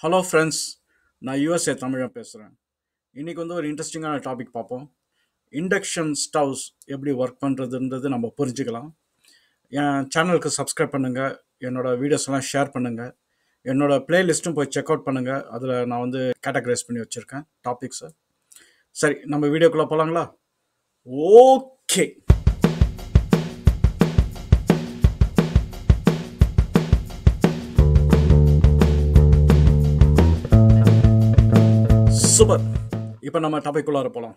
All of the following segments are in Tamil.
ஹலோ ஃப்ரெண்ட்ஸ், நான் யூஎஸ்ஏ தமிழன் பேசுகிறேன். இன்றைக்கி வந்து ஒரு இன்ட்ரெஸ்டிங்கான டாபிக் பார்ப்போம். இண்டக்ஷன் ஸ்டவ்ஸ் எப்படி ஒர்க் பண்ணுறதுன்றது நம்ம புரிஞ்சுக்கலாம். என் சேனலுக்கு சப்ஸ்கிரைப் பண்ணுங்கள், என்னோடய வீடியோஸ் எல்லாம் ஷேர் பண்ணுங்கள், என்னோடய ப்ளேலிஸ்ட்டும் போய் செக் அவுட் பண்ணுங்கள். அதில் நான் வந்து கேட்டகரைஸ் பண்ணி வச்சுருக்கேன் டாபிக்ஸை. சரி, நம்ம வீடியோக்குள்ளே போகலாங்களா? ஓகே. சூப்பர். இப்போ நம்ம டாபிக் உள்ளார போகலாம்.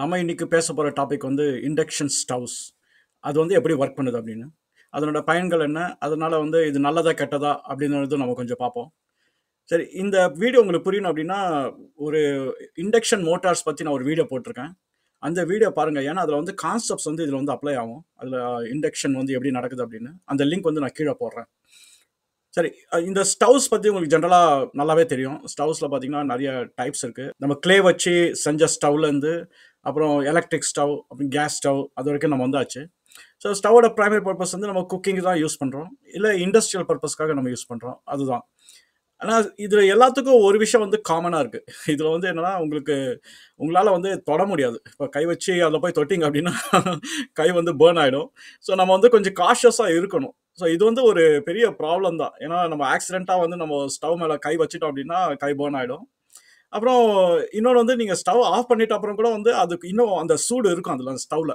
நம்ம இன்னைக்கு பேச போகிற டாபிக் வந்து இண்டக்ஷன் ஸ்டவ்ஸ். அது வந்து எப்படி ஒர்க் பண்ணுது அப்படின்னு, அதனோட பயன்கள் என்ன, அதனால வந்து இது நல்லதா கெட்டதா அப்படின்றது நம்ம கொஞ்சம் பார்ப்போம். சரி, இந்த வீடியோ உங்களுக்கு புரியணும் அப்படின்னா ஒரு இண்டக்ஷன் மோட்டார்ஸ் பற்றி நான் ஒரு வீடியோ போட்டிருக்கேன். அந்த வீடியோ பாருங்கள். ஏன்னா அதில் வந்து கான்செப்ட்ஸ் வந்து இதில் வந்து அப்ளை ஆகும். அதில் இண்டக்ஷன் வந்து எப்படி நடக்குது அப்படின்னு அந்த லிங்க் வந்து நான் கீழே போடுறேன். சரி, இந்த ஸ்டவ்ஸ் பற்றி உங்களுக்கு ஜென்ரலாக நல்லாவே தெரியும். ஸ்டவ்ஸில் பார்த்தீங்கன்னா நிறைய டைப்ஸ் இருக்குது. நம்ம க்ளே வச்சு செஞ்ச ஸ்டவ்லேருந்து அப்புறம் எலக்ட்ரிக் ஸ்டவ், அப்புறம் கேஸ் ஸ்டவ், அது வரைக்கும் நம்ம வந்தாச்சு. ஸோ ஸ்டவோட ப்ரைமரி பர்பஸ் வந்து நம்ம குக்கிங் தான் யூஸ் பண்ணுறோம், இல்லை இண்டஸ்ட்ரியல் பர்பஸ்க்காக நம்ம யூஸ் பண்ணுறோம், அதுதான். ஆனால் இதில் எல்லாத்துக்கும் ஒரு விஷயம் வந்து காமனாக இருக்குது. இதில் வந்து என்னென்னா, உங்களால் வந்து தொட முடியாது. இப்போ கை வச்சு அதில் போய் தொட்டிங்க அப்படின்னா கை வந்து பேர்ன் ஆகிடும். ஸோ நம்ம வந்து கொஞ்சம் காஷியஸாக இருக்கணும். ஸோ இது வந்து ஒரு பெரிய ப்ராப்ளம் தான். ஏன்னா நம்ம ஆக்சிடெண்ட்டாக வந்து நம்ம ஸ்டவ் மேலே கை வச்சிட்டோம் அப்படின்னா கை பேர்ன் ஆகிடும். அப்புறம் இன்னொன்று வந்து நீங்கள் ஸ்டவ் ஆஃப் பண்ணிட்ட அப்புறம் கூட வந்து அதுக்கு இன்னும் அந்த சூடு இருக்கும் அதில், அந்த ஸ்டவ்வில்.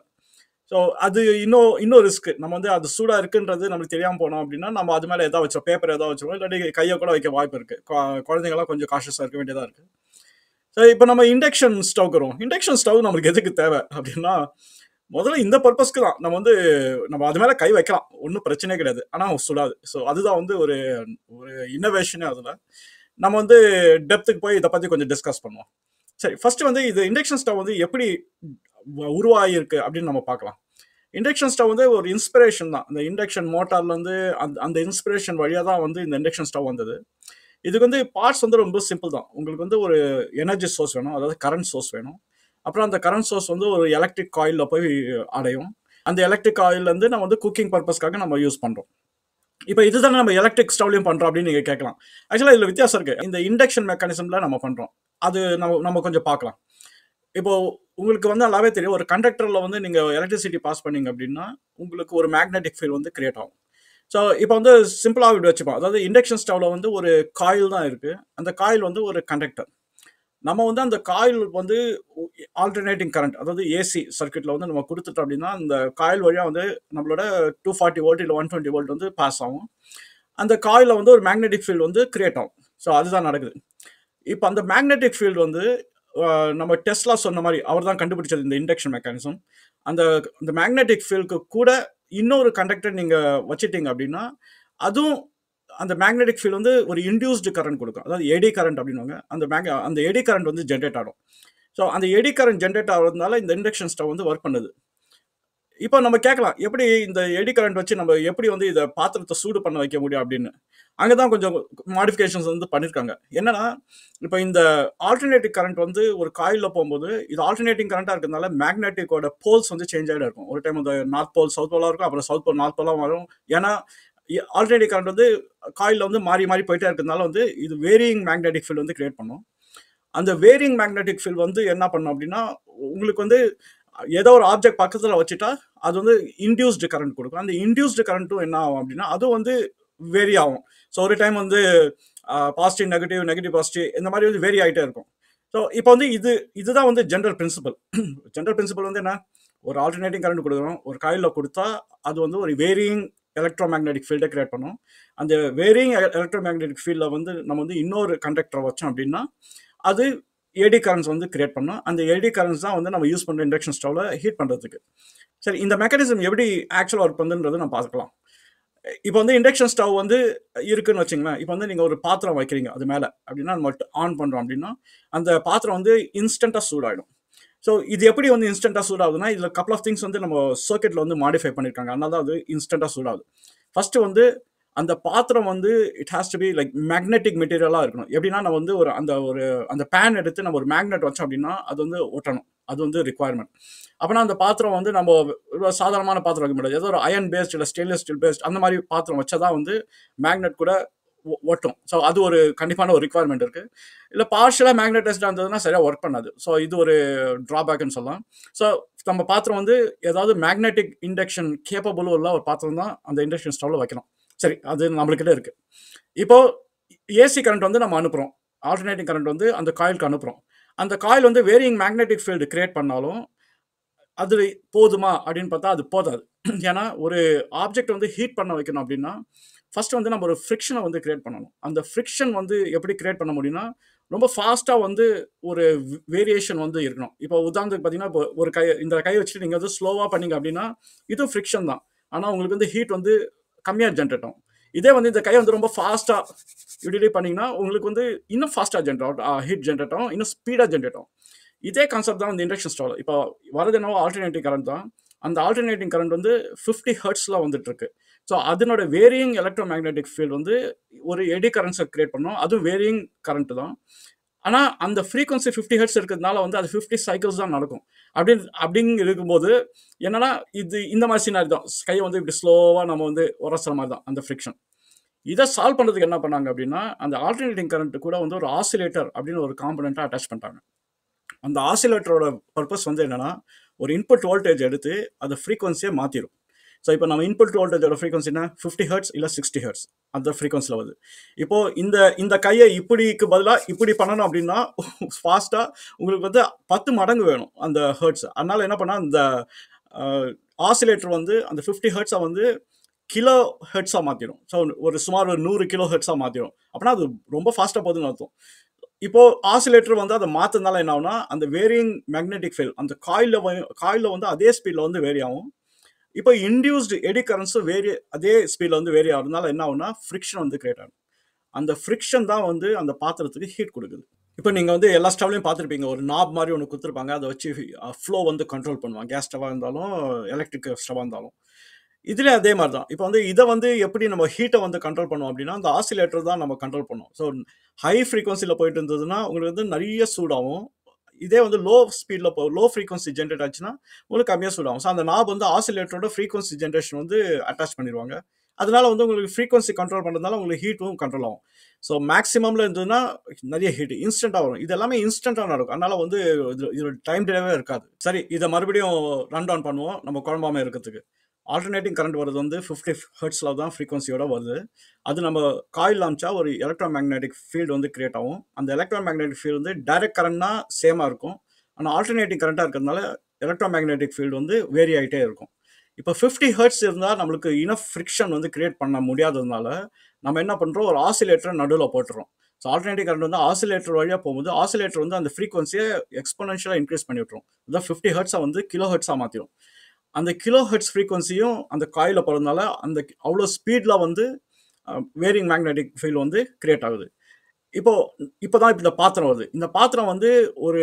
ஸோ அது இன்னும் ரிஸ்க். நம்ம வந்து அது சூடாக இருக்குன்றது நம்மளுக்கு தெரியாமல் போனோம் அப்படின்னா நம்ம அது மேலே எதாவது வச்சோம், பேப்பர் எதாவது வச்சிருவோம், இல்லாட்டி கையை கூட வைக்க வாய்ப்பு இருக்குது. குழந்தைங்களாம் கொஞ்சம் காஷியஸாக இருக்க வேண்டியதாக இருக்குது. ஸோ இப்போ நம்ம இண்டக்ஷன் ஸ்டவ் வரும். இண்டக்ஷன் ஸ்டவ் நம்மளுக்கு எதுக்கு தேவை அப்படின்னா, முதல்ல இந்த பர்பஸ்க்கு தான். நம்ம அது மேலே கை வைக்கலாம், ஒன்றும் பிரச்சனையே கிடையாது, ஆனால் சுடாது. ஸோ அதுதான் வந்து ஒரு இன்னோவேஷனே. அதில் நம்ம வந்து டெப்த்துக்கு போய் இதை பற்றி கொஞ்சம் டிஸ்கஸ் பண்ணுவோம். சரி, ஃபர்ஸ்ட் வந்து இது இண்டக்ஷன் ஸ்டவ் வந்து எப்படி உருவாகிருக்கு அப்படின்னு நம்ம பார்க்கலாம். இண்டக்ஷன் ஸ்டவ் வந்து ஒரு இன்ஸ்பிரேஷன் தான். இந்த இண்டக்ஷன் மோட்டார்லேருந்து அந்த இன்ஸ்பிரேஷன் வழியாக தான் வந்து இந்த இண்டக்ஷன் ஸ்டவ் வந்தது. இதுக்கு வந்து பார்ட்ஸ் வந்து ரொம்ப சிம்பிள் தான். உங்களுக்கு வந்து ஒரு எனர்ஜி சோர்ஸ் வேணும், அதாவது கரண்ட் சோர்ஸ் வேணும். அப்புறம் அந்த கரண்ட் சோர்ஸ் வந்து ஒரு எலக்ட்ரிக் காயிலில் போய் அடையும். அந்த எலக்ட்ரிக் காயிலேருந்து நம்ம வந்து குக்கிங் பர்பஸ்க்காக நம்ம யூஸ் பண்ணுறோம். இப்போ இதுதான் நம்ம எலக்ட்ரிக் ஸ்டவ்லையும் பண்ணுறோம் அப்படின்னு நீங்கள் கேட்கலாம். ஆக்சுவலாக இதில் வித்தியாசம் இருக்குது. இந்த இண்டக்ஷன் மெக்கானிசமில் நம்ம பண்ணுறோம், அது நம்ம கொஞ்சம் பார்க்கலாம். இப்போ உங்களுக்கு வந்து நல்லாவே தெரியும், ஒரு கண்டக்டரில் வந்து நீங்கள் எலக்ட்ரிசிட்டி பாஸ் பண்ணீங்க அப்படின்னா உங்களுக்கு ஒரு மேக்னெட்டிக் ஃபீல்ட் வந்து கிரியேட் ஆகும். ஸோ இப்போ வந்து சிம்பிளாக இப்படி வச்சுப்போம். அதாவது இண்டக்ஷன் ஸ்டவ்வில் வந்து ஒரு காயில் தான் இருக்குது. அந்த காயில் வந்து ஒரு கண்டக்டர். நம்ம வந்து அந்த காயில் வந்து ஆல்டர்னேட்டிங் கரண்ட், அதாவது ஏசி சர்க்யூட்டில் வந்து நம்ம கொடுத்துட்டோம் அப்படின்னா அந்த காயில் வழியாக வந்து நம்மளோட 240 வோல்ட் இல்லை 120 வோல்ட் வந்து பாஸ் ஆகும். அந்த காயிலில் வந்து ஒரு மேக்னெட்டிக் ஃபீல்டு வந்து கிரியேட் ஆகும். ஸோ அதுதான் நடக்குது. இப்போ அந்த மேக்னெட்டிக் ஃபீல்டு வந்து நம்ம டெஸ்லா சொன்ன மாதிரி அவர் தான் கண்டுபிடிச்சது இந்த இண்டக்ஷன் மெக்கானிசம். அந்த மேக்னெட்டிக் ஃபீல்டுக்கு கூட இன்னொரு கண்டக்டர் நீங்கள் வச்சுட்டீங்க அப்படின்னா அதுவும் அந்த மேக்னெட்டிக் ஃபீல்டு வந்து ஒரு இன்டியூஸ்டு கரண்ட் கொடுக்கும், அதாவது எடி கரண்ட் அப்படின்வாங்க. அந்த எடி கரண்ட் வந்து ஜென்ரேட் ஆகும். ஸோ அந்த எடி கரண்ட் ஜென்ரேட் ஆகிறதுனால இந்த இண்டக்ஷன் ஸ்டவ் வந்து ஒர்க் பண்ணுது. இப்போ நம்ம கேட்கலாம், எப்படி இந்த எடி கரண்ட் வச்சு நம்ம எப்படி வந்து இதை பாத்திரத்தை சூடு பண்ண வைக்க முடியும் அப்படின்னு. அங்கே தான் கொஞ்சம் மாடிஃபிகேஷன்ஸ் வந்து பண்ணியிருக்காங்க. என்னன்னா, இப்போ இந்த ஆல்டர்னேட்டிவ் கரண்ட் வந்து ஒரு காயிலில் போகும்போது இது ஆல்டர்னேட்டிங் கரண்ட்டாக இருக்கிறதுனால மேக்னெட்டிக்கோட போல்ஸ் வந்து சேஞ்ச் ஆகிட்டு இருக்கும். ஒரு டைம் இந்த நார்த் போல் சவுத் போலாக இருக்கும், அப்புறம் சவுத் போல் நார்த் போலாக வரும். ஏன்னா ஆல்டர்னேட்டிவ் கரண்ட் வந்து காயிலில் வந்து மாறி மாறி போயிட்டே இருக்கிறதுனால வந்து இது வேரியிங் மேக்னெட்டிக் ஃபீல்டு வந்து கிரியேட் பண்ணும். அந்த வேரியிங் மேக்னெட்டிக் ஃபீல்டு வந்து என்ன பண்ணும் அப்படின்னா, உங்களுக்கு வந்து ஏதோ ஒரு ஆப்ஜெக்ட் பக்கத்தில் வச்சுட்டா அது வந்து இன்டியூஸ்டு கரண்ட் கொடுக்கும். அந்த இன்டியூஸ்டு கரண்ட்டும் என்ன ஆகும் அப்படின்னா அதுவும் வந்து வேரி ஆகும். ஸோ ஒரு டைம் வந்து பாசிட்டிவ் நெகட்டிவ், நெகட்டிவ் பாசிட்டிவ், இந்த மாதிரி வந்து வேரி ஆகிட்டே இருக்கும். ஸோ இப்போ வந்து இதுதான் வந்து ஜென்ரல் பிரின்சிபல். ஜென்ரல் பிரின்சிபல் வந்து என்ன, ஒரு ஆல்டர்னேட்டிங் கரண்ட் கொடுக்குறோம், ஒரு காயிலில் கொடுத்தா அது வந்து ஒரு வேரியிங் எலக்ட்ரோ மேக்னெட்டிக் ஃபீல்டை கிரியேட் பண்ணும். அந்த வேரியிங் எலக்ட்ரோ மேக்னெட்டிக் ஃபீல்டில் வந்து நம்ம வந்து இன்னொரு கண்டக்டரை வச்சோம் அப்படின்னா அது ஏடி கரண்ட்ஸ் வந்து கிரியேட் பண்ணோம். அந்த ஏடி கரண்ட்ஸ் தான் வந்து நம்ம யூஸ் பண்ணுற இண்டக்ஷன் ஸ்டவ்வில் ஹீட் பண்ணுறதுக்கு. சரி, இந்த மெக்கானிசம் எப்படி ஆக்சுவலாக ஒர்க் பண்ணுன்றது நம்ம பார்க்கலாம். இப்போ வந்து இண்டக்ஷன் ஸ்டவ் வந்து இருக்குன்னு வச்சுங்களேன். இப்போ வந்து நீங்கள் ஒரு பாத்திரம் வைக்கிறீங்க அது மேலே அப்படின்னா, நம்ம ஆன் பண்ணுறோம் அப்படின்னா அந்த பாத்திரம் வந்து இன்ஸ்டண்ட்டாக சூடாகிடும். ஸோ இது எப்படி வந்து இன்ஸ்டண்ட்டாக சூடாகுதுன்னா, இதில் கப்பல் ஆஃப் திங்ஸ் வந்து நம்ம சர்க்கியூட்டில் வந்து மாடிஃபை பண்ணியிருக்காங்க. அதனால தான் அது இன்ஸ்டண்ட்டாக சூடாகுது. ஃபஸ்ட்டு வந்து அந்த பாத்திரம் வந்து it has to be like magnetic மெட்டீரியலாக இருக்கணும். எப்படின்னா, நம்ம வந்து அந்த பேன் எடுத்து நம்ம ஒரு மேக்னெட் வச்சோம் அப்படின்னா அது வந்து ஒட்டணும். அது வந்து ரிக்குவயர்மெண்ட். அப்படின்னா அந்த பாத்திரம் வந்து நம்ம சாதாரணமான பாத்திரம் வைக்க முடியாது. ஏதோ ஒரு அயன் பேஸ்ட் இல்லை ஸ்டெயின்லெஸ் ஸ்டீல் பேஸ்ட் அந்த மாதிரி பாத்திரம் வச்சா தான் வந்து மேக்னெட் கூட ஒட்டும். ஸோ அது ஒரு கண்டிப்பான ஒரு ரிக்குவயர்மெண்ட் இருக்குது. இல்லை பார்ஷியலாக மேக்னடைஸ்டாக இருந்ததுன்னா சரியாக ஒர்க் பண்ணாது. ஸோ இது ஒரு ட்ராபேக்னு சொல்லலாம். ஸோ நம்ம பாத்திரம் வந்து ஏதாவது மேக்னெட்டிக் இண்டக்ஷன் கேப்பபிள் உள்ள ஒரு பாத்திரம் தான் அந்த இண்டக்ஷன் ஸ்டவ்வில் வைக்கணும். சரி, அது நம்மளுக்கிட்ட இருக்குது. இப்போ ஏசி கரண்ட் வந்து நம்ம அனுப்புகிறோம், ஆல்டர்னேட்டிங் கரண்ட் வந்து அந்த காயிலுக்கு அனுப்புகிறோம். அந்த காயில் வந்து வேரியிங் மேக்னெட்டிக் ஃபீல்டு கிரியேட் பண்ணாலும் அது போதுமா அப்படின்னு பார்த்தா அது போதாது. ஏன்னா ஒரு ஆப்ஜெக்ட் வந்து ஹீட் பண்ண வைக்கணும் அப்படின்னா ஃபர்ஸ்ட் வந்து நம்ம ஒரு ஃப்ரிக்ஷனை வந்து கிரியேட் பண்ணணும். அந்த ஃப்ரிக்ஷன் வந்து எப்படி கிரியேட் பண்ண முடியும்னா ரொம்ப ஃபாஸ்ட்டாக வந்து ஒரு வேரியேஷன் வந்து இருக்கணும். இப்போ உதாரணத்துக்கு பார்த்தீங்கன்னா, இப்போ ஒரு இந்த கை வச்சுட்டு நீங்கள் வந்து ஸ்லோவாக பண்ணீங்க அப்படின்னா இதுவும் ஃப்ரிக்ஷன் தான். ஆனால் உங்களுக்கு வந்து ஹீட் வந்து கம்மியாக ஜென்ரேட் ஆகும். இதே வந்து இந்த கை வந்து ரொம்ப ஃபாஸ்ட்டாக இப்படி பண்ணீங்கன்னா உங்களுக்கு வந்து இன்னும் ஃபாஸ்ட்டாக ஹீட் ஜென்ரேட் ஆகும், இன்னும் ஸ்பீடாக ஜென்ரேட் ஆகும். இதே கான்செப்ட் தான் இந்த இண்டக்ஷன் ஸ்டவ்ல. இப்போ வரது என்னவோ ஆல்டர்னேட்டிங் கரண்ட் தான். அந்த ஆல்டர்னேட்டிங் கரண்ட் வந்து 50 ஹெர்ட்ஸ்ல வந்துட்டு இருக்கு. ஸோ அதனோட வேரியிங் எலக்ட்ரோ மேக்னெட்டிக் ஃபீல்டு வந்து ஒரு எடி கரண்ட்ஸை கிரியேட் பண்ணும். அதுவும் வேரியிங் கரண்ட் தான். ஆனால் அந்த ஃப்ரீக்வன்சி 50 ஹெர்ட்ஸ் இருக்கிறதுனால வந்து அது 50 சைக்கிள்ஸ் தான் நடக்கும். அப்படிங்க இருக்கும்போது என்னன்னா இது இந்த மாதிரி சீனாரி தான். கையை வந்து இப்படி ஸ்லோவாக நம்ம வந்து உரசுற மாதிரி தான் அந்த ஃப்ரிக்ஷன். இதை சால்வ் பண்ணுறதுக்கு என்ன பண்ணாங்க அப்படின்னா, அந்த ஆல்டர்னேட்டிங் கரண்ட் கூட வந்து ஒரு ஆசிலேட்டர் அப்படின்னு ஒரு காம்பனண்ட்டாக அட்டாச் பண்ணிட்டாங்க. அந்த ஆசிலேட்டரோட பர்பஸ் வந்து என்னன்னா, ஒரு இன்புட் வோல்டேஜ் எடுத்து அந்த ஃப்ரீக்வன்சியை மாற்றிடும். ஸோ இப்போ நம்ம இன்புட் வோல்டேஜோட ஃப்ரீக்வன்சி என்ன, 50 ஹெர்ட்ஸ் இல்லை 60 ஹெர்ட்ஸ் அந்த ஃப்ரீக்வன்சியில் வருது. இப்போது இந்த கையை இப்படிக்கு பதிலாக இப்படி பண்ணணும் அப்படின்னா ஃபாஸ்ட்டாக உங்களுக்கு வந்து 10 மடங்கு வேணும் அந்த ஹெர்ட்ஸ். அதனால் என்ன பண்ணால் இந்த ஆசிலேட்டர் வந்து அந்த 50 ஹெர்ட்ஸை வந்து கிலோ ஹெர்ட்ஸாக மாற்றிடும். ஸோ சுமார் ஒரு 100 கிலோ ஹெர்ட்ஸாக மாற்றிடும். அப்படின்னா அது ரொம்ப ஃபாஸ்ட்டாக போகுதுன்னு அர்த்தம். இப்போ ஆசிலேட்டர் வந்து அதை மாற்றினால என்ன ஆகுனா, அந்த வேரியிங் மேக்னெட்டிக் ஃபீல்ட் அந்த காயிலில் வந்து அதே ஸ்பீடில் வந்து வேரி ஆகும். இப்போ இன்டியூஸ்டு எடி கரண்ட்ஸும் அதே ஸ்பீடில் வந்து வேரி ஆகிறதுனால என்ன ஆகுனா, ஃப்ரிக்ஷன் வந்து கிரியேட் ஆகும். அந்த ஃப்ரிக்ஷன் தான் வந்து அந்த பாத்திரத்துக்கு ஹீட் கொடுக்குது. இப்போ நீங்கள் வந்து எல்லா ஸ்டவ்லையும் பார்த்துருப்பீங்க, ஒரு நாப் மாதிரி ஒன்று கொடுத்துருப்பாங்க. அதை வச்சு ஃப்ளோ வந்து கண்ட்ரோல் பண்ணுவாங்க. கேஸ் ஸ்டவ்வாக இருந்தாலும் எலக்ட்ரிக் ஸ்டவ்வாக இருந்தாலும் இதுலேயே அதே மாதிரி தான். இப்போ வந்து இதை வந்து எப்படி நம்ம ஹீட்டை வந்து கண்ட்ரோல் பண்ணுவோம் அப்படின்னா, அந்த ஆசிலேட்டர் தான் நம்ம கண்ட்ரோல் பண்ணுவோம். ஸோ ஹை ஃப்ரீக்வன்சியில் போயிட்டு இருந்ததுன்னா உங்களுக்கு வந்து நிறைய சூடாகும். இதே வந்து லோ ஸ்பீடில் லோ ஃப்ரீக்வன்சி ஜென்ரேட் ஆச்சுன்னா உங்களுக்கு கம்மியாக சூடாகும். ஸோ அந்த நாப் வந்து ஆசிலேட்டரோட ஃப்ரீக்வன்சி ஜென்ரேஷன் வந்து அட்டாச் பண்ணிடுவாங்க. அதனால வந்து உங்களுக்கு ஃப்ரீக்வன்சி கண்ட்ரோல் பண்ணுறதுனால உங்களுக்கு ஹீட்டும் கண்ட்ரோல் ஆகும். ஸோ மேக்ஸிமமில் இருந்ததுன்னா நிறைய ஹீட் இன்ஸ்டண்ட்டாக வரும். இது எல்லாமே இன்ஸ்டண்ட்டாக நடக்கும். அதனால வந்து இது டைம் டிலேவே இருக்காது. சரி, இதை மறுபடியும் ரன் டவுன் பண்ணுவோம் நம்ம குழம்பாமல் இருக்கிறதுக்கு. ஆல்டர்னேட்டிங் கரண்ட் வருது வந்து 50 ஹெர்ட்ஸில் தான் ஃப்ரீக்வன்சியோட வருது. அது நம்ம காயில் அமிச்சா ஒரு எலக்ட்ரோ மேக்னெட்டிக் ஃபீல்டு வந்து கிரியேட் ஆகும். அந்த எலக்ட்ரோ மேக்னெட்டிக் ஃபீல்டு வந்து டைரக்ட் கரண்ட்னா சேமாக இருக்கும். ஆனால் ஆல்டர்னேட்டிங் கரண்ட்டாக இருக்கிறதுனால எலக்ட்ரோ மேக்னெட்டிக் ஃபீல்டு வந்து வேரி ஆகிட்டே இருக்கும். இப்போ 50 ஹெர்ட்ஸ் இருந்தால் நம்மளுக்கு இனஃப் ஃப்ரிக்ஷன் வந்து கிரியேட் பண்ண முடியாததுனால நம்ம என்ன பண்ணுறோம், ஒரு ஆசிலேட்டரை நடுவில் போட்டுறோம். ஸோ ஆல்டர்னேட்டிவ் கரண்ட் வந்து ஆசிலேட்டர் வழியாக போகும்போது ஆசிலேட்டர் வந்து அந்த ஃப்ரீக்வன்சியை எக்ஸ்போனென்ஷியலாக இன்க்ரீஸ் பண்ணி விட்டுரும். இதான் 50 ஹெர்ட்ஸை வந்து கிலோ ஹெர்ட்ஸாக மாற்றிடும். அந்த கிலோ ஹெர்ட்ஸ் ஃப்ரீக்வன்சியும் அந்த காயிலில் போகிறதுனால அந்த அவ்வளோ ஸ்பீடில் வந்து வேரியிங் மேக்னெட்டிக் ஃபீல்டு வந்து கிரியேட் ஆகுது. இப்போ தான் இந்த பாத்திரம் வருது. இந்த பாத்திரம் வந்து ஒரு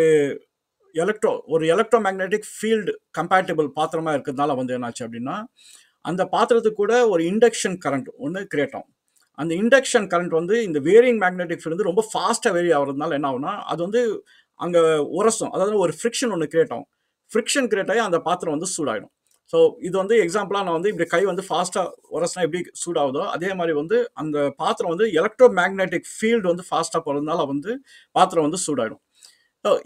எலக்ட்ரோ மேக்னெட்டிக் ஃபீல்டு கம்பேட்டபிள் பாத்திரமாக இருக்கிறதுனால வந்து என்னாச்சு அப்படின்னா, அந்த பாத்திரத்துக்கு கூட ஒரு இண்டக்ஷன் கரண்ட் ஒன்று கிரியேட் ஆகும். அந்த இண்டக்ஷன் கரண்ட் வந்து இந்த வேரியிங் மேக்னெட்டிக் ஃபீல்டு வந்து ரொம்ப ஃபாஸ்ட்டாக வேரி ஆகிறதுனால என்ன ஆகுனா, அது வந்து அங்கே உரசும். அதாவது ஒரு ஃப்ரிக்ஷன் ஒன்று கிரியேட் ஆகும். ஃப்ரிக்ஷன் கிரியேட் ஆகி அந்த பாத்திரம் வந்து சூடாயிடும். ஸோ இது வந்து எக்ஸாம்பிளாக நான் வந்து இப்படி கை வந்து ஃபாஸ்ட்டாக உரசினா எப்படி சூடாகுதோ அதே மாதிரி வந்து அந்த பாத்திரம் வந்து எலக்ட்ரோ மேக்னெட்டிக் ஃபீல்டு வந்து ஃபாஸ்ட்டாக போகிறதுனால வந்து பாத்திரம் வந்து சூடாயிடும்.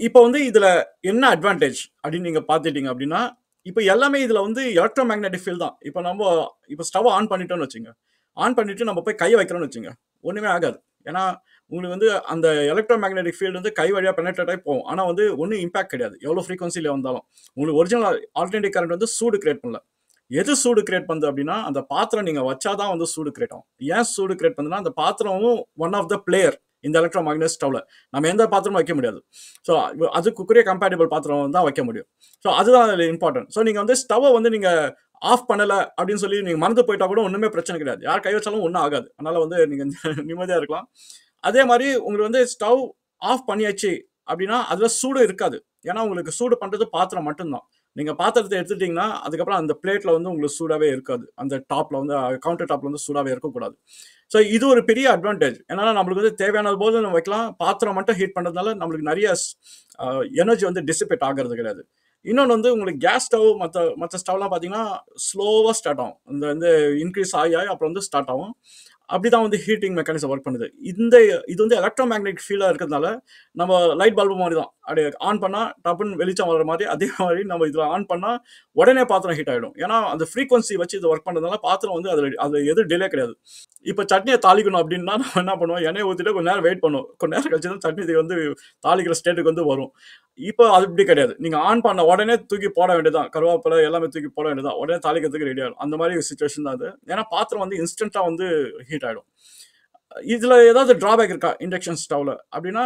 இப்போ வந்து இதில் என்ன அட்வான்டேஜ் அப்படின்னு நீங்கள் பார்த்துட்டீங்க அப்படின்னா, இப்போ எல்லாமே இதில் வந்து எலக்ட்ரோ மேக்னெட்டிக் ஃபீல்டு தான். இப்போ ஸ்டவ் ஆன் பண்ணிட்டோன்னு வச்சுங்க, ஆன் பண்ணிவிட்டு நம்ம போய் கையை வைக்கிறோன்னு வச்சுங்க, ஒன்றுமே ஆகாது. ஏன்னா உங்களுக்கு வந்து அந்த எலக்ட்ரோ மேக்னெட்டிக் ஃபீல்டு வந்து கை வழியாக பெனட்ரேட் ஆகி போகும். ஆனால் வந்து ஒன்றும் இம்பாக்ட் கிடையாது எவ்வளோ ஃப்ரீக்வன்சியில் வந்தாலும். உங்களுக்கு ஒரிஜினல் ஆல்டர்னேட்டிவ் கரண்ட் வந்து சூடு கிரியேட் பண்ணல. எது சூடு கிரியேட் பண்ணுது அப்படின்னா, அந்த பாத்திரம் நீங்கள் வச்சாதான் வந்து சூடு கிரியேட் ஆகும். ஏன் சூடு கிரியேட் பண்ணுதுன்னா, அந்த பாத்திரமும் ஒன் ஆஃப் த பிளேயர் இந்த எலக்ட்ரோ மேக்னெட் ஸ்டவ்ல நம்ம எந்த பாத்திரமும் வைக்க முடியாது. ஸோ அதுக்குரிய கம்பேட்டபிள் பாத்திரம் தான் வைக்க முடியும். ஸோ அதுதான் அதில் இம்பார்ட்டன்ட். ஸோ நீங்கள் வந்து ஸ்டவ்வை வந்து நீங்கள் ஆஃப் பண்ணலை அப்படின்னு சொல்லி நீங்கள் மறந்து போயிட்டா கூட ஒன்றுமே பிரச்சனை கிடையாது. யார் கை வச்சாலும் ஒன்றும் ஆகாது. அதனால் வந்து நீங்கள் நிம்மதியாக இருக்கலாம். அதே மாதிரி உங்களுக்கு வந்து ஸ்டவ் ஆஃப் பண்ணியாச்சு அப்படின்னா அதில் சூடு இருக்காது. ஏன்னா உங்களுக்கு சூடு பண்ணுறது பாத்திரம் மட்டும்தான். நீங்கள் பாத்திரத்தை எடுத்துட்டிங்கன்னா அதுக்கப்புறம் அந்த பிளேட்டில் வந்து உங்களுக்கு சூடாகவே இருக்காது. அந்த டாப்பில் வந்து கவுண்டர் டாப்பில் வந்து சூடாகவே இருக்கக்கூடாது. ஸோ இது ஒரு பெரிய அட்வான்டேஜ். ஏன்னா நம்மளுக்கு வந்து தேவையான போது நம்ம வைக்கலாம். பாத்திரம் மட்டும் ஹீட் பண்ணுறதுனால நம்மளுக்கு நிறைய எனர்ஜி வந்து டிசிபேட் ஆகிறது கிடையாது. இன்னொன்று வந்து உங்களுக்கு கேஸ் ஸ்டவ் மற்ற ஸ்டவ்லாம் பார்த்தீங்கன்னா ஸ்லோவாக ஸ்டார்ட் ஆகும். இந்த வந்து இன்க்ரீஸ் ஆகி அப்புறம் வந்து ஸ்டார்ட் ஆகும். அப்படிதான் வந்து ஹீட்டிங் மெக்கானிசம் ஒர்க் பண்ணுது. இது வந்து எலக்ட்ரோ மேக்னெட்டிக் ஃபீல்டா இருக்கிறதுனால, நம்ம லைட் பல்பு மாரி தான். அப்படியே ஆன் பண்ணா டப்புன்னு வெளிச்சம் வர்ற மாரி, அதே மாரி நம்ம இதில ஆன் பண்ணா உடனே பாத்திரம் ஹீட் ஆயிடும். ஏன்னா, அந்த ஃப்ரீக்வென்சி வச்சு இது ஒர்க் பண்றதுனால பாத்திரம் வந்து அதுல எதுவும் டிலே கிடையாது. இப்ப சட்னிய தாளிக்கணும் அப்படின்னா, நம்ம என்ன பண்ணுவோம், எண்ணெய ஊத்திட்டு கொஞ்ச நேரம் வெயிட் பண்ணுவோம். கொஞ்ச நேரம் கழிச்சு தான் சட்னி வந்து தாளிக்கிற ஸ்டேட்டுக்கு வந்து வரும். இப்ப அது இப்படி கிடையாது. நீங்க ஆன் பண்ண உடனே தூக்கி போட வேண்டியது தான். கருவேப்பிலை எல்லாமே தூக்கி போட வேண்டியது தான். உடனே தாளிக்கிறதுக்கு ரெடி ஆயிடும். அந்த மாரி சிச்சுவேஷன் தான் அது. ஏன்னா பாத்திரம் வந்து இன்ஸ்டன்ட்டா வந்து ஹீட் ஆயிடும். இதுல ஏதாவது டிராபேக் இருக்கா இண்டக்ஷன் ஸ்டவ்ல அப்படின்னா,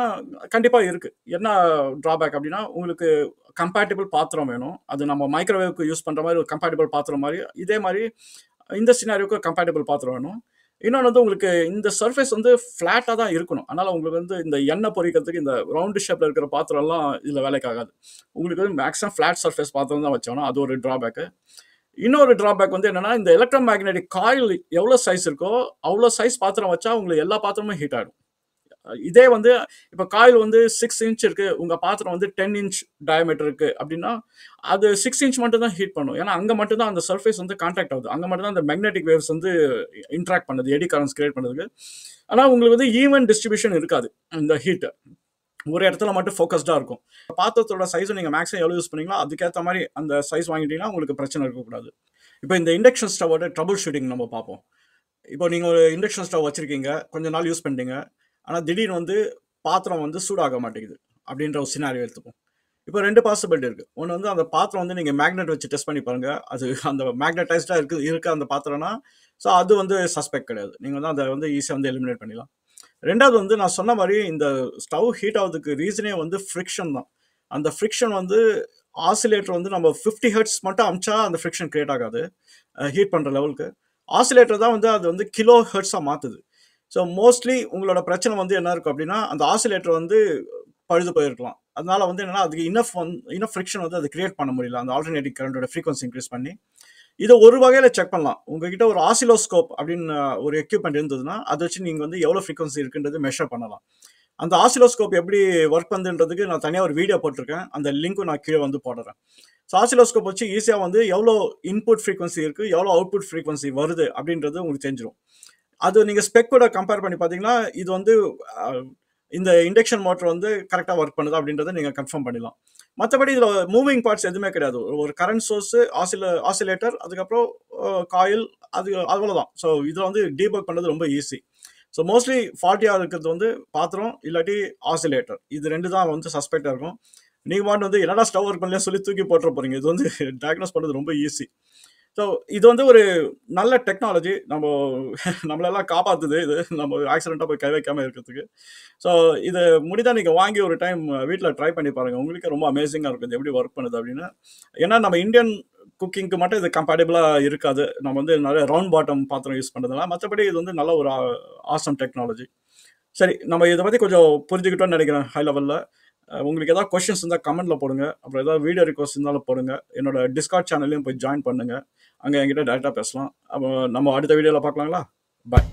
கண்டிப்பா இருக்கு. என்ன டிராபேக் அப்படின்னா, உங்களுக்கு கம்பேட்டிபிள் பாத்திரம் வேணும். அது நம்ம மைக்ரோவேவ்க்கு யூஸ் பண்ற மாரி ஒரு கம்பேட்டிபிள் பாத்திரம் மாரி, இதே மாரி இந்த சினாரியோக்கு கம்பேட்டிபிள் பாத்திரம் வேணும். இன்னொன்னு வந்து உங்களுக்கு இந்த சர்ஃபேஸ் வந்து ஃப்ளாட்டா தான் இருக்கணும். அதனால உங்களுக்கு வந்து இந்த எண்ணெய் பொரிக்கிறதுக்கு இந்த ரவுண்டு ஷேப்ல இருக்கிற பாத்திரம்லாம் இதுல வேலைக்கு ஆகாது. உங்களுக்கு வந்து மேக்ஸிமம் ஃப்ளாட் சர்ஃபேஸ் பாத்திரம் தான் வச்சாகணும். அது ஒரு டிராபேக். இன்னொரு டிராபேக் வந்து என்னன்னா, இந்த எலக்ட்ரோ மேக்னெட்டிக் காயில் எவ்வளோ சைஸ் இருக்கோ, அவ்வளோ சைஸ் பாத்திரம் வச்சா உங்களுக்கு எல்லா பாத்திரமும் ஹீட் ஆயிடும். இதே வந்து இப்ப காயில் வந்து 6 இன்ச் இருக்கு. உங்க பாத்திரம் வந்து 10 இன்ச் டயாமீட்டர் இருக்கு அப்படின்னா, அது 6 இன்ச் மட்டும் தான் ஹீட் பண்ணும். ஏன்னா, அங்க மட்டும் தான் அந்த சர்ஃபேஸ் வந்து கான்டாக்ட் ஆகுது. அங்க மட்டும் தான் அந்த மேக்னெட்டிக் வேவ்ஸ் வந்து இன்டராக்ட் பண்ணுது. எடி கரண்ட்ஸ் கிரியேட் பண்ணுதுக்கு. ஆனா, உங்களுக்கு வந்து ஈவன் டிஸ்ட்ரிபியூஷன் இருக்காது. இந்த ஹீட். ஒரு இடத்துல மட்டும் ஃபோக்கஸ்டா இருக்கும். பாத்திரத்தோட சைஸ நீங்க மேக்ஸிமம் எவ்வளவு யூஸ் பண்ணீங்களோ, அதுக்கேத்த மாரி அந்த சைஸ் வாங்கிட்டீங்கன்னா, உங்களுக்கு பிரச்சனை இருக்கக்கூடாது. இப்ப இந்த இண்டக்ஷன் ஸ்டவோட ட்ரபிள் ஷூட்டிங் நம்ம பார்ப்போம். இப்போ நீங்க ஒரு இண்டக்ஷன் ஸ்டவ் வச்சிருக்கீங்க. கொஞ்ச நாள் யூஸ் பண்ணிட்டீங்க. ஆனா திடீர்னு வந்து பாத்திரம் வந்து சூடாக மாட்டேங்குது. அப்படின்ற ஒரு சினாரியோ எடுத்துப்போம். இப்போ 2 பாசிபிலிட்டி இருக்கு. ஒண்ணு வந்து அந்த பாத்திரம் வந்து நீங்க மேக்னெட் வச்சு டெஸ்ட் பண்ணி பாருங்க. அது அந்த மேக்னடைஸ்டா இருக்க அந்த பாத்திரம்னா, ஸோ அது வந்து சஸ்பெக்ட் கிடையாது. நீங்க வந்து அத வந்து ஈஸியா வந்து எலிமினேட் பண்ணிடலாம். 2வது வந்து நான் சொன்ன மாரி இந்த ஸ்டவ் ஹீட் ஆவதுக்கு ரீசனே வந்து ஃப்ரிக்ஷன் தான். அந்த ஃப்ரிக்ஷன் வந்து ஆசிலேட்டர் வந்து நம்ம 50 ஹெர்ட்ஸ் மட்டும் அமுச்சா அந்த ஃப்ரிக்ஷன் கிரியேட் ஆகாது. ஹீட் பண்ற லெவலுக்கு. ஆசிலேட்டர் தான் வந்து அது வந்து கிலோ ஹெர்ட்ஸா மாத்துது. ஸோ மோஸ்ட்லி உங்களோட பிரச்சனை வந்து என்ன இருக்கும் அப்படின்னா, அந்த ஆசிலேட்டர் வந்து பழுது போயிருக்கலாம். அதனால வந்து என்னன்னா, அதுக்கு இனஃப் ஃப்ரிக்ஷன் வந்து அது கிரியேட் பண்ண முடியல. அந்த ஆல்டர்னேட்டிங் கரண்டோட ஃப்ரீக்வன்சி இன்க்ரீஸ் பண்ணி. இத ஒரு வகையில செக் பண்ணலாம். உங்ககிட்ட ஒரு ஆசிலோஸ்கோப் அப்படின்னு ஒரு எக்யூப்மென்ட் இருந்ததுன்னா, அத வச்சு நீங்க வந்து எவ்வளோ ஃப்ரீக்வன்சி இருக்குன்றது மெஷர் பண்ணலாம். அந்த ஆசிலோஸ்கோப் எப்படி ஒர்க் பண்ணுதுன்றதுக்கு நான் தனியா ஒரு வீடியோ போட்டிருக்கேன். அந்த லிங்க்கும் நான் கீழ வந்து போடுறேன். ஸோ ஆசிலோஸ்கோப் வச்சு ஈஸியா வந்து எவ்வளோ இன்புட் ஃப்ரீக்வன்சி இருக்கு, எவ்வளோ அவுட்புட் ஃப்ரீக்வன்சி வருது அப்படின்றது உங்களுக்கு தெரிஞ்சிரும். அது நீங்க ஸ்பெக்கோட கம்பேர் பண்ணி பார்த்தீங்கன்னா, இது வந்து அ இந்த இண்டக்ஷன் மோட்டார் வந்து கரெக்ட்டா ஒர்க் பண்ணுதா அப்படின்றத நீங்க கன்ஃபார்ம் பண்ணிடலாம். மத்தபடி இதுல மூவிங் பார்ட்ஸ் எதுவுமே கிடையாது. ஒரு கரண்ட் சோர்ஸ், ஆசிலேட்டர், அதுக்கப்புறம் காயில் அது அவ்வளவுதான். ஸோ இதுல வந்து டீபக் பண்றது ரொம்ப ஈஸி. ஸோ மோஸ்ட்லி ஃபால்ட்டியா இருக்கிறது வந்து பாத்திரம், இல்லாட்டி ஆசிலேட்டர். இது 2 தான் வந்து சஸ்பெக்ட்டா இருக்கும். நீங்க பாட்டுக்கு வந்து என்னடா ஸ்டவ் ஒர்க் பண்ணலையா சொல்லி தூக்கி போட்டுற போறீங்க. இது வந்து டயக்னோஸ் பண்றது ரொம்ப ஈஸி. ஸோ இது வந்து ஒரு நல்ல டெக்னாலஜி. நம்மளெல்லாம் காப்பாத்துது இது. நம்ம ஆக்சிடென்ட்டா போய் கை வைக்காம இருக்கிறதுக்கு. ஸோ இது முடிந்தா நீங்க வாங்கி ஒரு டைம் வீட்ல ட்ரை பண்ணி பாருங்க. உங்களுக்கே ரொம்ப அமேசிங்கா இருக்கும். இது எப்படி ஒர்க் பண்ணுது அப்படின்னு. ஏன்னா நம்ம இந்தியன் குக்கிங்க்கு மட்டும் இது கம்பேட்டிபிளா இருக்காது. நம்ம வந்து நெறைய ரவுண்ட் பாட்டம் பாத்திரம் யூஸ் பண்றதுனால. மத்தபடி இது வந்து நல்ல ஒரு ஆசம் டெக்னாலஜி. சரி, நம்ம இத பத்தி கொஞ்சம் புரிஞ்சுக்கிட்டோம்னு நெனைக்கிறேன் ஹை லெவல்ல. உங்களுக்கு ஏதாவது கொஸ்டின்ஸ் இருந்தா கமெண்ட்ல போடுங்க. அப்புறம் ஏதாவது வீடியோ ரிக்வெஸ்ட் இருந்தாலும் போடுங்க. என்னோட டிஸ்கார்ட் சேனல்லயும் போய் ஜாயின் பண்ணுங்க. அங்க என்கிட்ட டைரக்ட்டா பேசலாம். அப்ப நம்ம அடுத்த வீடியோல பார்க்கலாங்களா? பாய்.